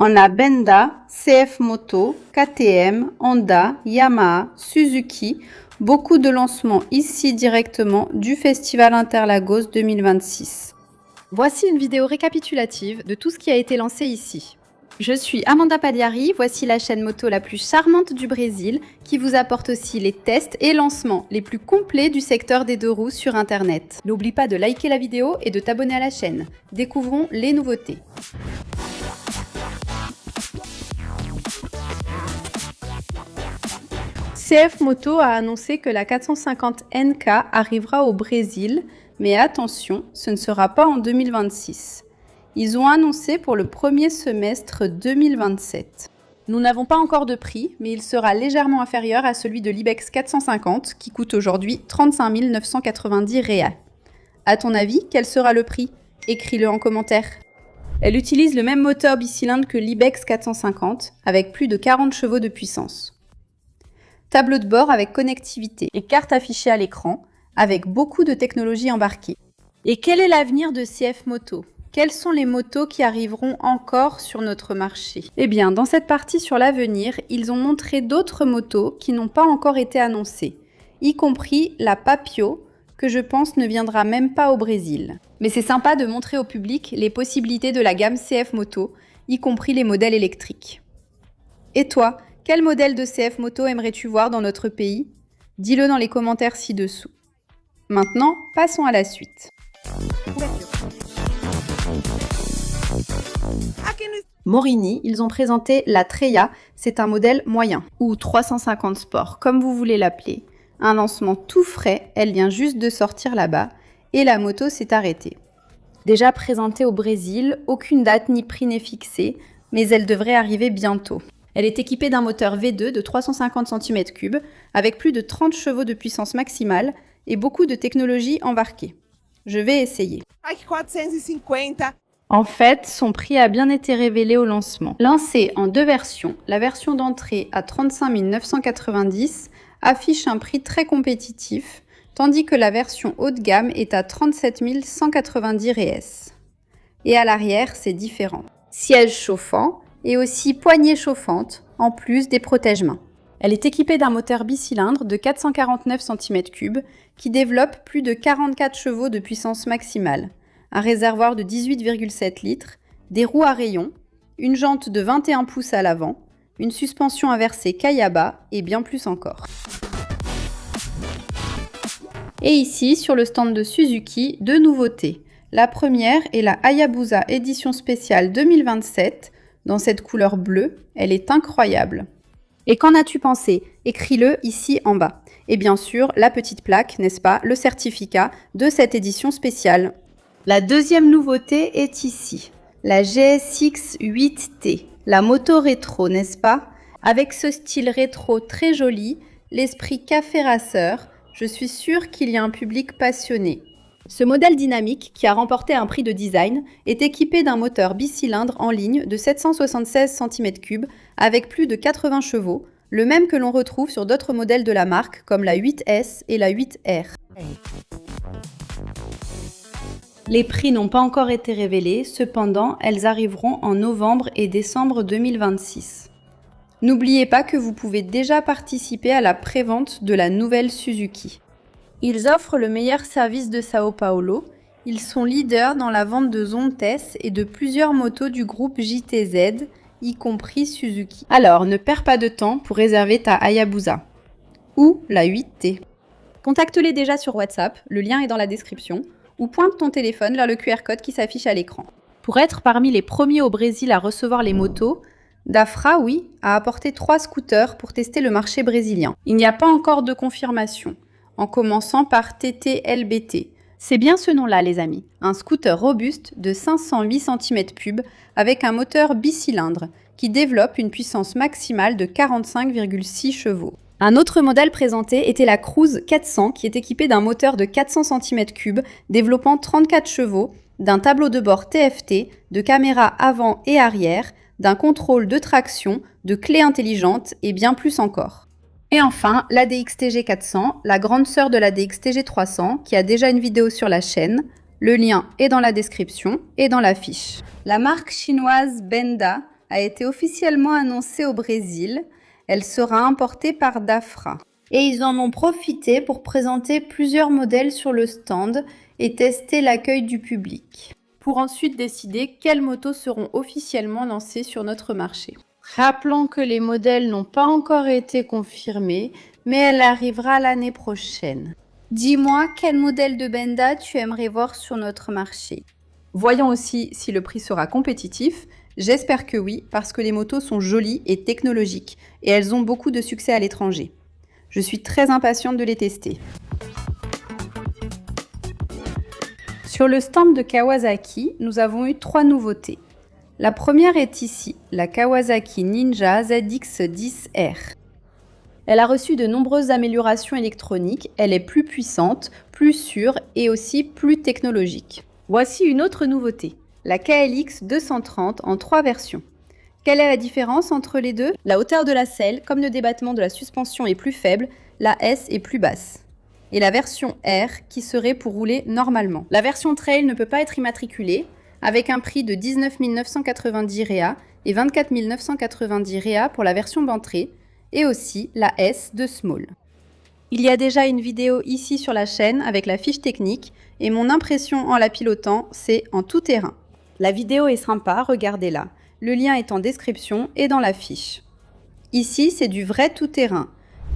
On a Benda, CF Moto, KTM, Honda, Yamaha, Suzuki. Beaucoup de lancements ici directement du Festival Interlagos 2026. Voici une vidéo récapitulative de tout ce qui a été lancé ici. Je suis Amanda Pagliari, voici la chaîne moto la plus charmante du Brésil qui vous apporte aussi les tests et lancements les plus complets du secteur des deux roues sur internet. N'oublie pas de liker la vidéo et de t'abonner à la chaîne. Découvrons les nouveautés. CF Moto a annoncé que la 450 NK arrivera au Brésil, mais attention, ce ne sera pas en 2026. Ils ont annoncé pour le premier semestre 2027. Nous n'avons pas encore de prix, mais il sera légèrement inférieur à celui de l'Ibex 450 qui coûte aujourd'hui 35 990 réals. À ton avis, quel sera le prix? Écris-le en commentaire. Elle utilise le même moteur bicylindre que l'Ibex 450 avec plus de 40 chevaux de puissance. Tableau de bord avec connectivité et carte affichée à l'écran avec beaucoup de technologies embarquées. Et quel est l'avenir de CF Moto? Quelles sont les motos qui arriveront encore sur notre marché? Eh bien, dans cette partie sur l'avenir, ils ont montré d'autres motos qui n'ont pas encore été annoncées, y compris la Papio, que je pense ne viendra même pas au Brésil. Mais c'est sympa de montrer au public les possibilités de la gamme CF Moto, y compris les modèles électriques. Et toi, quel modèle de CF Moto aimerais-tu voir dans notre pays? Dis-le dans les commentaires ci-dessous. Maintenant, passons à la suite. Morini, ils ont présenté la Treya, c'est un modèle moyen, ou 350 Sport, comme vous voulez l'appeler. Un lancement tout frais, elle vient juste de sortir là-bas, et la moto s'est arrêtée. Déjà présentée au Brésil, aucune date ni prix n'est fixée, mais elle devrait arriver bientôt. Elle est équipée d'un moteur V2 de 350 cm3 avec plus de 30 chevaux de puissance maximale et beaucoup de technologies embarquées. Je vais essayer. En fait, son prix a bien été révélé au lancement. Lancée en deux versions, la version d'entrée à 35 990 affiche un prix très compétitif, tandis que la version haut de gamme est à 37 190 RS. Et à l'arrière, c'est différent. Siège chauffant, et aussi poignée chauffante, en plus des protège-mains. Elle est équipée d'un moteur bicylindre de 449 cm3 qui développe plus de 44 chevaux de puissance maximale, un réservoir de 18,7 litres, des roues à rayons, une jante de 21 pouces à l'avant, une suspension inversée Kayaba et bien plus encore. Et ici, sur le stand de Suzuki, deux nouveautés. La première est la Hayabusa édition spéciale 2027, dans cette couleur bleue, elle est incroyable. Et qu'en as-tu pensé? Écris-le ici en bas. Et bien sûr, la petite plaque, n'est-ce pas, le certificat de cette édition spéciale. La deuxième nouveauté est ici, la GSX 8T, la moto rétro, n'est-ce pas? Avec ce style rétro très joli, l'esprit café racer, je suis sûre qu'il y a un public passionné. Ce modèle dynamique, qui a remporté un prix de design, est équipé d'un moteur bicylindre en ligne de 776 cm3 avec plus de 80 chevaux, le même que l'on retrouve sur d'autres modèles de la marque comme la 8S et la 8R. Les prix n'ont pas encore été révélés, cependant, elles arriveront en novembre et décembre 2026. N'oubliez pas que vous pouvez déjà participer à la prévente de la nouvelle Suzuki. Ils offrent le meilleur service de Sao Paulo. Ils sont leaders dans la vente de Zontes et de plusieurs motos du groupe JTZ, y compris Suzuki. Alors, ne perds pas de temps pour réserver ta Hayabusa ou la 8T. Contacte-les déjà sur WhatsApp, le lien est dans la description, ou pointe ton téléphone vers le QR code qui s'affiche à l'écran. Pour être parmi les premiers au Brésil à recevoir les motos, Dafra, oui, a apporté 3 scooters pour tester le marché brésilien. Il n'y a pas encore de confirmation, en commençant par TTLBT. C'est bien ce nom-là, les amis. Un scooter robuste de 508 cm3 avec un moteur bicylindre qui développe une puissance maximale de 45,6 chevaux. Un autre modèle présenté était la Cruise 400 qui est équipée d'un moteur de 400 cm3 développant 34 chevaux, d'un tableau de bord TFT, de caméras avant et arrière, d'un contrôle de traction, de clés intelligentes et bien plus encore. Et enfin, la DXTG 400, la grande sœur de la DXTG 300, qui a déjà une vidéo sur la chaîne. Le lien est dans la description et dans la fiche. La marque chinoise Benda a été officiellement annoncée au Brésil. Elle sera importée par Dafra. Et ils en ont profité pour présenter plusieurs modèles sur le stand et tester l'accueil du public. Pour ensuite décider quelles motos seront officiellement lancées sur notre marché. Rappelons que les modèles n'ont pas encore été confirmés, mais elle arrivera l'année prochaine. Dis-moi quel modèle de Benda tu aimerais voir sur notre marché. Voyons aussi si le prix sera compétitif. J'espère que oui, parce que les motos sont jolies et technologiques, et elles ont beaucoup de succès à l'étranger. Je suis très impatiente de les tester. Sur le stand de Kawasaki, nous avons eu 3 nouveautés. La première est ici, la Kawasaki Ninja ZX-10R. Elle a reçu de nombreuses améliorations électroniques, elle est plus puissante, plus sûre et aussi plus technologique. Voici une autre nouveauté, la KLX 230 en 3 versions. Quelle est la différence entre les deux? La hauteur de la selle, comme le débattement de la suspension est plus faible, la S est plus basse. Et la version R qui serait pour rouler normalement. La version Trail ne peut pas être immatriculée, avec un prix de 19 990 Réa et 24 990 Réa pour la version Bantré, et aussi la S de Small. Il y a déjà une vidéo ici sur la chaîne avec la fiche technique, et mon impression en la pilotant, c'est en tout terrain. La vidéo est sympa, regardez-la. Le lien est en description et dans la fiche. Ici, c'est du vrai tout-terrain.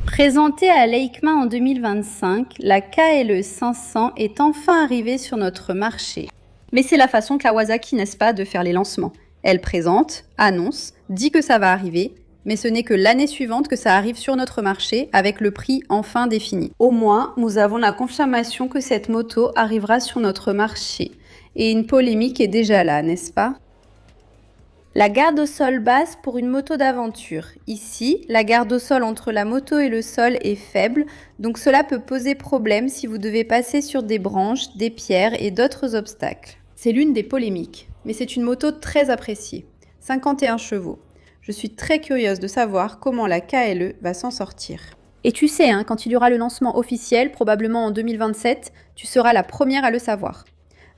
Présentée à l'EICMA en 2025, la KLE 500 est enfin arrivée sur notre marché. Mais c'est la façon Kawasaki, n'est-ce pas, de faire les lancements. Elle présente, annonce, dit que ça va arriver, mais ce n'est que l'année suivante que ça arrive sur notre marché avec le prix enfin défini. Au moins, nous avons la confirmation que cette moto arrivera sur notre marché. Et une polémique est déjà là, n'est-ce pas? La garde au sol basse pour une moto d'aventure. Ici, la garde au sol entre la moto et le sol est faible, donc cela peut poser problème si vous devez passer sur des branches, des pierres et d'autres obstacles. C'est l'une des polémiques, mais c'est une moto très appréciée. 51 chevaux. Je suis très curieuse de savoir comment la KLE va s'en sortir. Et tu sais, quand il y aura le lancement officiel, probablement en 2027, tu seras la première à le savoir.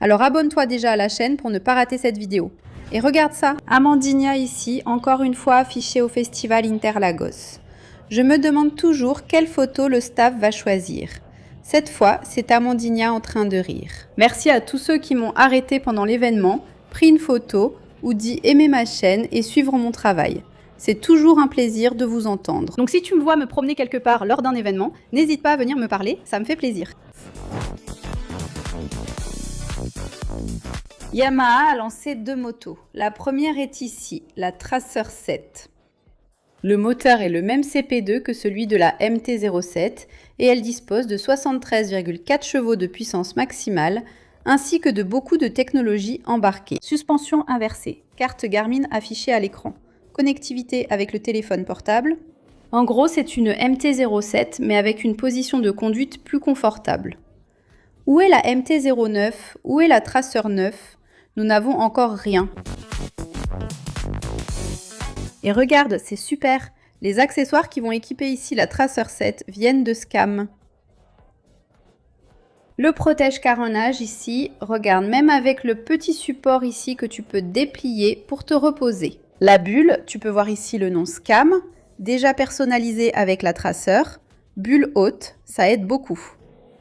Alors abonne-toi déjà à la chaîne pour ne pas rater cette vidéo. Et regarde ça, Amandinia ici, encore une fois affichée au Festival Interlagos. Je me demande toujours quelle photo le staff va choisir. Cette fois, c'est Amandinia en train de rire. Merci à tous ceux qui m'ont arrêté pendant l'événement, pris une photo ou dit aimer ma chaîne et suivre mon travail. C'est toujours un plaisir de vous entendre. Donc si tu me vois me promener quelque part lors d'un événement, n'hésite pas à venir me parler, ça me fait plaisir. Yamaha a lancé 2 motos. La première est ici, la Tracer 7. Le moteur est le même CP2 que celui de la MT-07 et elle dispose de 73,4 chevaux de puissance maximale ainsi que de beaucoup de technologies embarquées. Suspension inversée, carte Garmin affichée à l'écran, connectivité avec le téléphone portable. En gros, c'est une MT-07 mais avec une position de conduite plus confortable. Où est la MT-09? Où est la Tracer 9? Nous n'avons encore rien. Et regarde, c'est super! Les accessoires qui vont équiper ici la Tracer 7 viennent de Scam. Le protège-carronnage ici, regarde, même avec le petit support ici que tu peux déplier pour te reposer. La bulle, tu peux voir ici le nom Scam, déjà personnalisé avec la Tracer. Bulle haute, ça aide beaucoup.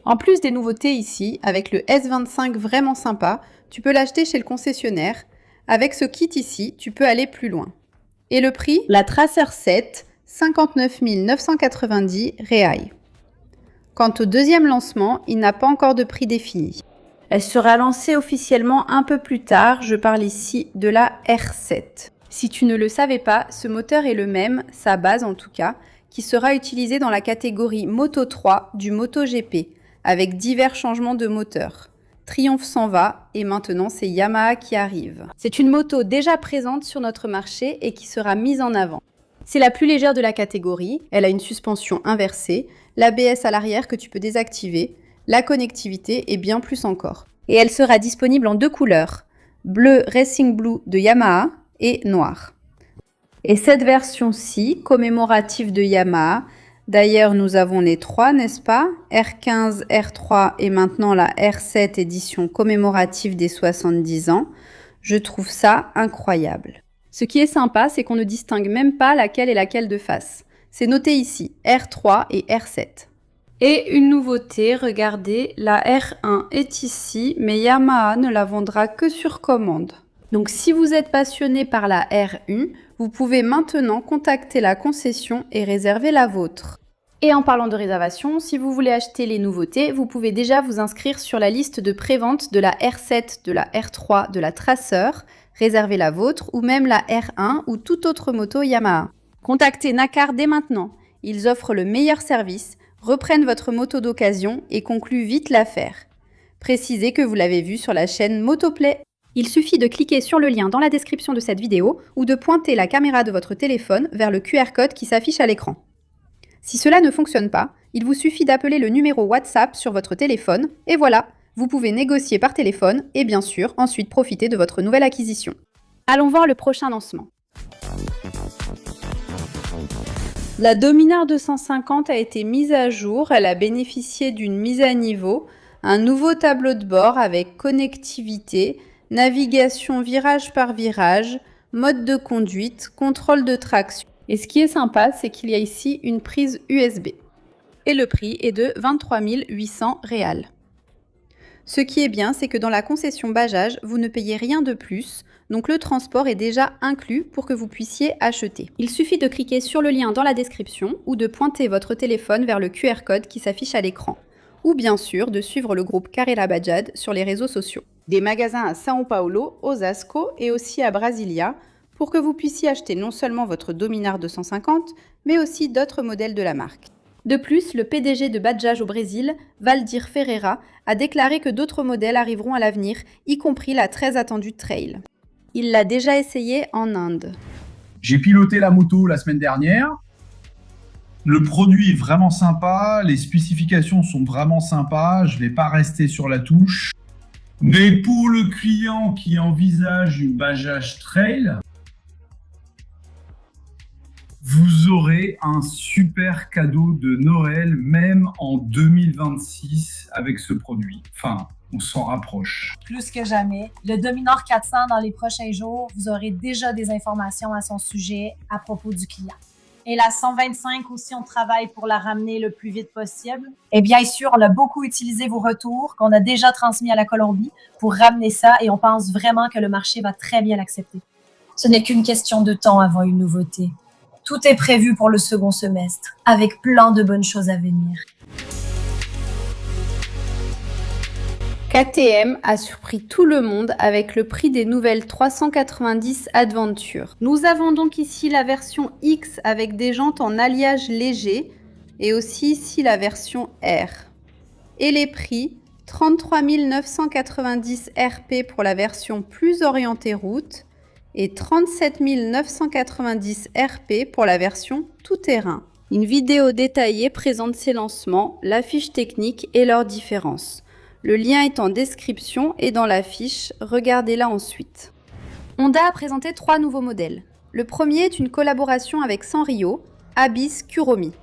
En plus des nouveautés ici, avec le S25 vraiment sympa, tu peux l'acheter chez le concessionnaire. Avec ce kit ici, tu peux aller plus loin. Et le prix? La Tracer 7, 59 990 Real. Quant au deuxième lancement, il n'a pas encore de prix défini. Elle sera lancée officiellement un peu plus tard, je parle ici de la R7. Si tu ne le savais pas, ce moteur est le même, sa base en tout cas, qui sera utilisé dans la catégorie Moto 3 du MotoGP, avec divers changements de moteur. Triumph s'en va et maintenant c'est Yamaha qui arrive. C'est une moto déjà présente sur notre marché et qui sera mise en avant. C'est la plus légère de la catégorie, elle a une suspension inversée, l'ABS à l'arrière que tu peux désactiver, la connectivité et bien plus encore. Et elle sera disponible en 2 couleurs, bleu Racing Blue de Yamaha et noir. Et cette version-ci, commémorative de Yamaha, d'ailleurs, nous avons les 3, n'est-ce pas? R15, R3 et maintenant la R7 édition commémorative des 70 ans. Je trouve ça incroyable. Ce qui est sympa, c'est qu'on ne distingue même pas laquelle est laquelle de face. C'est noté ici, R3 et R7. Et une nouveauté, regardez, la R1 est ici, mais Yamaha ne la vendra que sur commande. Donc si vous êtes passionné par la R1, vous pouvez maintenant contacter la concession et réserver la vôtre. Et en parlant de réservation, si vous voulez acheter les nouveautés, vous pouvez déjà vous inscrire sur la liste de prévente de la R7, de la R3, de la Tracer, réserver la vôtre ou même la R1 ou toute autre moto Yamaha. Contactez Nakar dès maintenant. Ils offrent le meilleur service, reprennent votre moto d'occasion et concluent vite l'affaire. Précisez que vous l'avez vu sur la chaîne Motoplay. Il suffit de cliquer sur le lien dans la description de cette vidéo ou de pointer la caméra de votre téléphone vers le QR code qui s'affiche à l'écran. Si cela ne fonctionne pas, il vous suffit d'appeler le numéro WhatsApp sur votre téléphone et voilà, vous pouvez négocier par téléphone et bien sûr ensuite profiter de votre nouvelle acquisition. Allons voir le prochain lancement. La Dominar 250 a été mise à jour, elle a bénéficié d'une mise à niveau, un nouveau tableau de bord avec connectivité, navigation virage par virage, mode de conduite, contrôle de traction. Et ce qui est sympa, c'est qu'il y a ici une prise USB. Et le prix est de 23 800 réals. Ce qui est bien, c'est que dans la concession Bajaj, vous ne payez rien de plus, donc le transport est déjà inclus pour que vous puissiez acheter. Il suffit de cliquer sur le lien dans la description ou de pointer votre téléphone vers le QR code qui s'affiche à l'écran. Ou bien sûr de suivre le groupe Carrera Bajaj sur les réseaux sociaux. Des magasins à São Paulo, Osasco et aussi à Brasilia pour que vous puissiez acheter non seulement votre Dominar 250, mais aussi d'autres modèles de la marque. De plus, le PDG de Bajaj au Brésil, Valdir Ferreira, a déclaré que d'autres modèles arriveront à l'avenir, y compris la très attendue Trail. Il l'a déjà essayé en Inde. J'ai piloté la moto la semaine dernière. Le produit est vraiment sympa, les spécifications sont vraiment sympas, je ne vais pas rester sur la touche. Mais pour le client qui envisage une Bajaj Trail, vous aurez un super cadeau de Noël, même en 2026 avec ce produit. Enfin, on s'en rapproche. Plus que jamais, le Dominar 400 dans les prochains jours, vous aurez déjà des informations à son sujet à propos du client. Et la 125 aussi, on travaille pour la ramener le plus vite possible. Et bien sûr, on a beaucoup utilisé vos retours qu'on a déjà transmis à la Colombie pour ramener ça et on pense vraiment que le marché va très bien l'accepter. Ce n'est qu'une question de temps avant une nouveauté. Tout est prévu pour le second semestre, avec plein de bonnes choses à venir. KTM a surpris tout le monde avec le prix des nouvelles 390 Adventure. Nous avons donc ici la version X avec des jantes en alliage léger et aussi ici la version R. Et les prix, 33 990 Rp pour la version plus orientée route et 37 990 Rp pour la version tout-terrain. Une vidéo détaillée présente ces lancements, la fiche technique et leurs différences. Le lien est en description et dans la fiche, regardez-la ensuite. Honda a présenté 3 nouveaux modèles. Le premier est une collaboration avec Sanrio, Abyss Kuromi.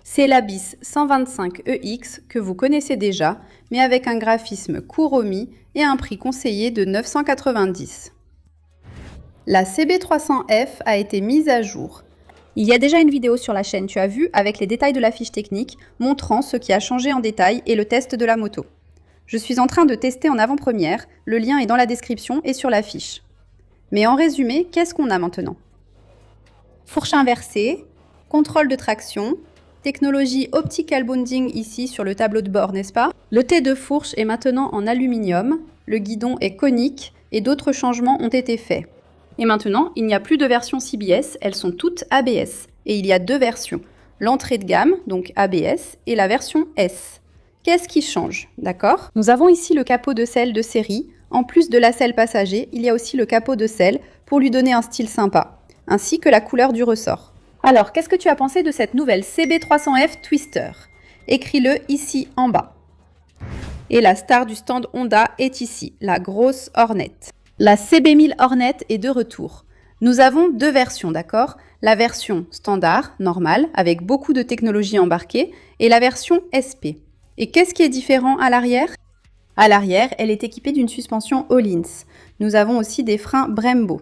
C'est l'Abyss 125 EX que vous connaissez déjà, mais avec un graphisme Kuromi et un prix conseillé de 990. La CB300F a été mise à jour. Il y a déjà une vidéo sur la chaîne, tu as vu, avec les détails de la fiche technique, montrant ce qui a changé en détail et le test de la moto. Je suis en train de tester en avant-première, le lien est dans la description et sur la fiche. Mais en résumé, qu'est-ce qu'on a maintenant? Fourche inversée, contrôle de traction, technologie optical bonding ici sur le tableau de bord, n'est-ce pas? Le T de fourche est maintenant en aluminium, le guidon est conique et d'autres changements ont été faits. Et maintenant, il n'y a plus de version CBS, elles sont toutes ABS. Et il y a 2 versions, l'entrée de gamme, donc ABS, et la version S. Qu'est-ce qui change, d'accord? Nous avons ici le capot de selle de série. En plus de la selle passager, il y a aussi le capot de selle pour lui donner un style sympa, ainsi que la couleur du ressort. Alors, qu'est-ce que tu as pensé de cette nouvelle CB300F Twister? Écris-le ici en bas. Et la star du stand Honda est ici, la grosse Hornet. La CB1000 Hornet est de retour. Nous avons 2 versions, d'accord? La version standard, normale, avec beaucoup de technologies embarquées, et la version SP. Et qu'est-ce qui est différent à l'arrière? À l'arrière, elle est équipée d'une suspension Öhlins. Nous avons aussi des freins Brembo.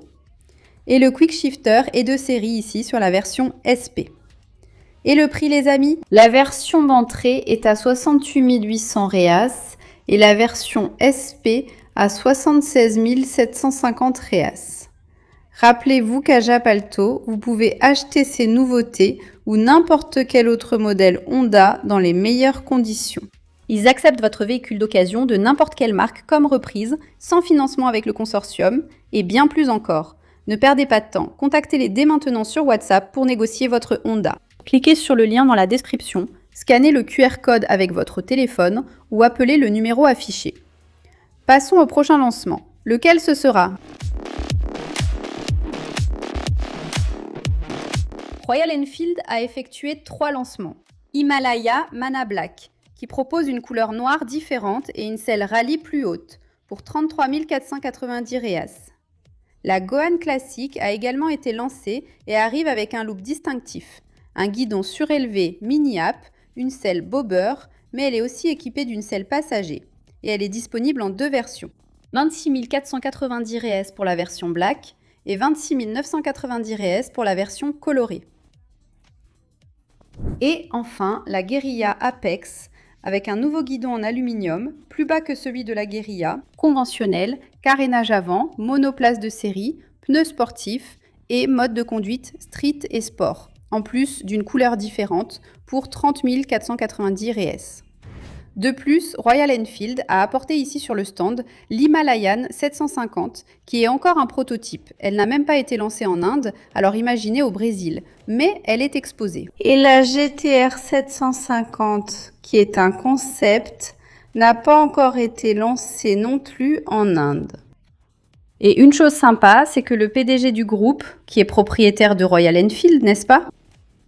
Et le Quick Shifter est de série ici sur la version SP. Et le prix les amis? La version d'entrée est à 68 800 Reas et la version SP à 76 750 Reas. Rappelez-vous qu'à Japalto, vous pouvez acheter ces nouveautés ou n'importe quel autre modèle Honda dans les meilleures conditions. Ils acceptent votre véhicule d'occasion de n'importe quelle marque comme reprise, sans financement avec le consortium et bien plus encore. Ne perdez pas de temps, contactez-les dès maintenant sur WhatsApp pour négocier votre Honda. Cliquez sur le lien dans la description, scannez le QR code avec votre téléphone ou appelez le numéro affiché. Passons au prochain lancement. Lequel ce sera? Royal Enfield a effectué 3 lancements. Himalaya Mana Black, qui propose une couleur noire différente et une selle rallye plus haute, pour 33 490 Reas. La Gohan Classic a également été lancée et arrive avec un look distinctif, un guidon surélevé mini-app, une selle bobber, mais elle est aussi équipée d'une selle passager, et elle est disponible en 2 versions. 26 490 Reas pour la version black et 26 990 Reas pour la version colorée. Et enfin, la Guerilla Apex, avec un nouveau guidon en aluminium, plus bas que celui de la Guerilla, conventionnel, carénage avant, monoplace de série, pneus sportifs et mode de conduite street et sport, en plus d'une couleur différente pour 30 490 Reas. De plus, Royal Enfield a apporté ici sur le stand l'Himalayan 750, qui est encore un prototype. Elle n'a même pas été lancée en Inde, alors imaginez au Brésil, mais elle est exposée. Et la GTR 750, qui est un concept, n'a pas encore été lancée non plus en Inde. Et une chose sympa, c'est que le PDG du groupe, qui est propriétaire de Royal Enfield, n'est-ce pas ?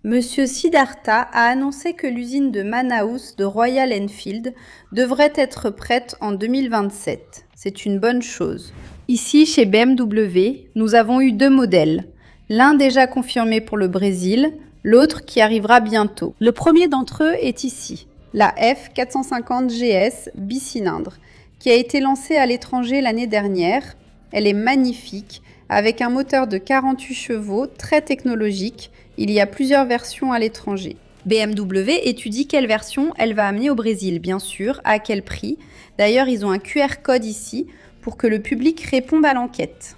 Monsieur Siddhartha a annoncé que l'usine de Manaus de Royal Enfield devrait être prête en 2027. C'est une bonne chose. Ici, chez BMW, nous avons eu 2 modèles. L'un déjà confirmé pour le Brésil, l'autre qui arrivera bientôt. Le premier d'entre eux est ici, la F450 GS bicylindre, qui a été lancée à l'étranger l'année dernière. Elle est magnifique, avec un moteur de 48 chevaux très technologique. Il y a plusieurs versions à l'étranger. BMW étudie quelle version elle va amener au Brésil, bien sûr, à quel prix. D'ailleurs, ils ont un QR code ici pour que le public réponde à l'enquête.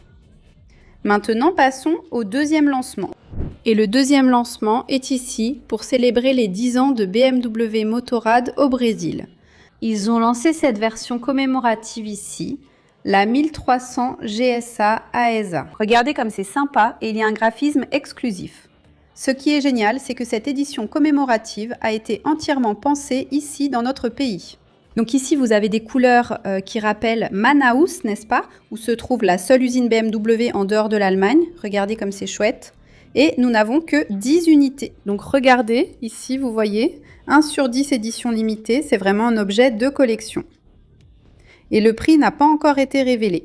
Maintenant, passons au deuxième lancement. Et le deuxième lancement est ici pour célébrer les 10 ans de BMW Motorrad au Brésil. Ils ont lancé cette version commémorative ici, la 1300 GSA AESA. Regardez comme c'est sympa et il y a un graphisme exclusif. Ce qui est génial, c'est que cette édition commémorative a été entièrement pensée ici dans notre pays. Donc ici, vous avez des couleurs qui rappellent Manaus, n'est-ce pas? Où se trouve la seule usine BMW en dehors de l'Allemagne. Regardez comme c'est chouette. Et nous n'avons que 10 unités. Donc regardez, ici, vous voyez, 1 sur 10 éditions limitées, c'est vraiment un objet de collection. Et le prix n'a pas encore été révélé.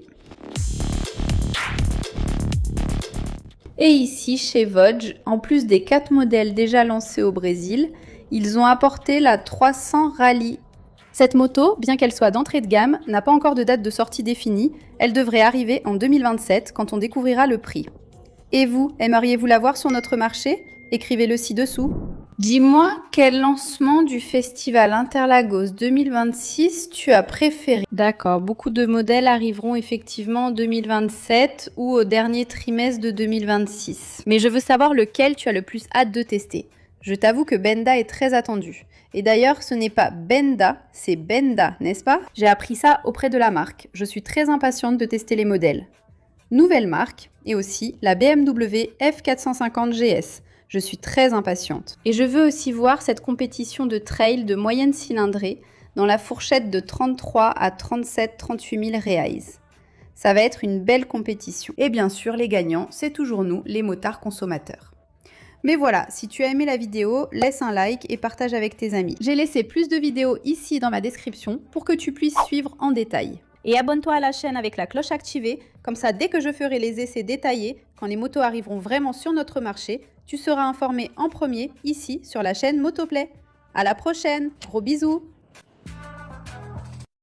Et ici, chez Vodge, en plus des 4 modèles déjà lancés au Brésil, ils ont apporté la 300 Rally. Cette moto, bien qu'elle soit d'entrée de gamme, n'a pas encore de date de sortie définie. Elle devrait arriver en 2027 quand on découvrira le prix. Et vous, aimeriez-vous la voir sur notre marché? Écrivez-le ci-dessous. Dis-moi, quel lancement du Festival Interlagos 2026 tu as préféré? D'accord, beaucoup de modèles arriveront effectivement en 2027 ou au dernier trimestre de 2026. Mais je veux savoir lequel tu as le plus hâte de tester. Je t'avoue que Benda est très attendu. Et d'ailleurs, ce n'est pas Benda, c'est Benda, n'est-ce pas? J'ai appris ça auprès de la marque. Je suis très impatiente de tester les modèles. Nouvelle marque et aussi la BMW F450 GS. Je suis très impatiente. Et je veux aussi voir cette compétition de trail de moyenne cylindrée dans la fourchette de 33 à 37-38 000 Reais. Ça va être une belle compétition. Et bien sûr, les gagnants, c'est toujours nous, les motards consommateurs. Mais voilà, si tu as aimé la vidéo, laisse un like et partage avec tes amis. J'ai laissé plus de vidéos ici dans ma description pour que tu puisses suivre en détail. Et abonne-toi à la chaîne avec la cloche activée, comme ça dès que je ferai les essais détaillés, quand les motos arriveront vraiment sur notre marché, tu seras informé en premier ici sur la chaîne Motoplay. À la prochaine, gros bisous!